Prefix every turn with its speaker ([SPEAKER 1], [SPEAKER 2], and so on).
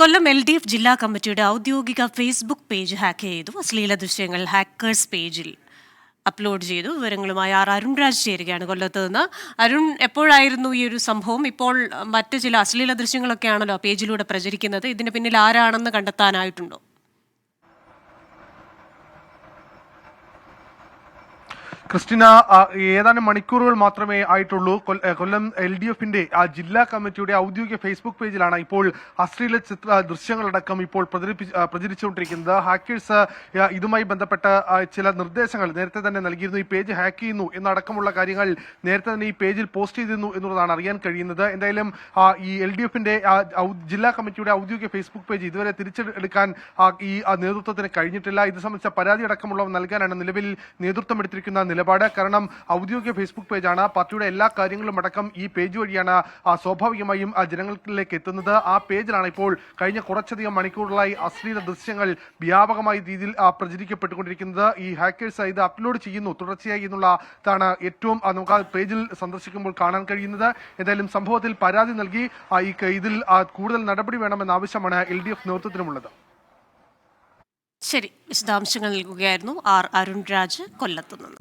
[SPEAKER 1] കൊല്ലം LDF ജില്ലാ കമ്മിറ്റിയുടെ ഔദ്യോഗിക ഫേസ്ബുക്ക് പേജ് ഹാക്ക് ചെയ്തു. അശ്ലീല ദൃശ്യങ്ങൾ ഹാക്കേഴ്സ് പേജിൽ അപ്ലോഡ് ചെയ്തു. വിവരങ്ങളുമായി അരുൺരാജ് ചേരുകയാണ് കൊല്ലത്ത് നിന്ന്. അരുൺ, എപ്പോഴായിരുന്നു ഈ ഒരു സംഭവം? ഇപ്പോൾ മറ്റ് ചില അശ്ലീല ദൃശ്യങ്ങളൊക്കെയാണല്ലോ പേജിലൂടെ പ്രചരിക്കുന്നത്. ഇതിന് പിന്നിൽ ആരാണെന്ന് കണ്ടെത്താനായിട്ടുണ്ടോ?
[SPEAKER 2] ക്രിസ്റ്റിന, ഏതാനും മണിക്കൂറുകൾ മാത്രമേ ആയിട്ടുള്ളൂ. കൊല്ലം LDFന്റെ ജില്ലാ കമ്മിറ്റിയുടെ ഔദ്യോഗിക ഫേസ്ബുക്ക് പേജിലാണ് ഇപ്പോൾ അശ്ലീല ദൃശ്യങ്ങളടക്കം ഇപ്പോൾ പ്രചരിച്ചുകൊണ്ടിരിക്കുന്നത്. ഹാക്കേഴ്സ് ഇതുമായി ബന്ധപ്പെട്ട ചില നിർദ്ദേശങ്ങൾ നേരത്തെ തന്നെ നൽകിയിരുന്നു. ഈ പേജ് ഹാക്ക് ചെയ്യുന്നു എന്നടക്കമുള്ള കാര്യങ്ങൾ നേരത്തെ തന്നെ ഈ പേജിൽ പോസ്റ്റ് ചെയ്തിരുന്നു എന്നുള്ളതാണ് അറിയാൻ കഴിയുന്നത്. എന്തായാലും ഈ LDFന്റെ ജില്ലാ കമ്മിറ്റിയുടെ ഔദ്യോഗിക ഫേസ്ബുക്ക് പേജ് ഇതുവരെ തിരിച്ചെടുക്കാൻ ഈ നേതൃത്വത്തിന് കഴിഞ്ഞിട്ടില്ല. ഇത് സംബന്ധിച്ച പരാതി അടക്കമുള്ളവ നൽകാനാണ് നിലവിൽ നേതൃത്വം എടുത്തിരിക്കുന്ന നിലപാട്. കാരണം ഔദ്യോഗിക ഫേസ്ബുക്ക് പേജാണ്, പാർട്ടിയുടെ എല്ലാ കാര്യങ്ങളും അടക്കം ഈ പേജ് വഴിയാണ് സ്വാഭാവികമായും ജനങ്ങളിലേക്ക് എത്തുന്നത്. ആ പേജിലാണ് ഇപ്പോൾ കഴിഞ്ഞ കുറച്ചധികം മണിക്കൂറുകളായി അശ്ലീല ദൃശ്യങ്ങൾ വ്യാപകമായ രീതിയിൽ പ്രചരിക്കപ്പെട്ടുകൊണ്ടിരിക്കുന്നത്. ഈ ഹാക്കേഴ്സ് ഇത് അപ്ലോഡ് ചെയ്യുന്നു തുടർച്ചയായി എന്നുള്ളതാണ് ഏറ്റവും നമുക്ക് ആ പേജിൽ സന്ദർശിക്കുമ്പോൾ കാണാൻ കഴിയുന്നത്. എന്തായാലും സംഭവത്തിൽ പരാതി നൽകി ഇതിൽ കൂടുതൽ നടപടി വേണമെന്ന ആവശ്യമാണ് LDF നേതൃത്വത്തിനുമുള്ളത്.
[SPEAKER 1] ശരി, വിശദാംശങ്ങൾ നൽകുകയായിരുന്നു അരുൺരാജ് കൊല്ലത്തുനിന്ന്.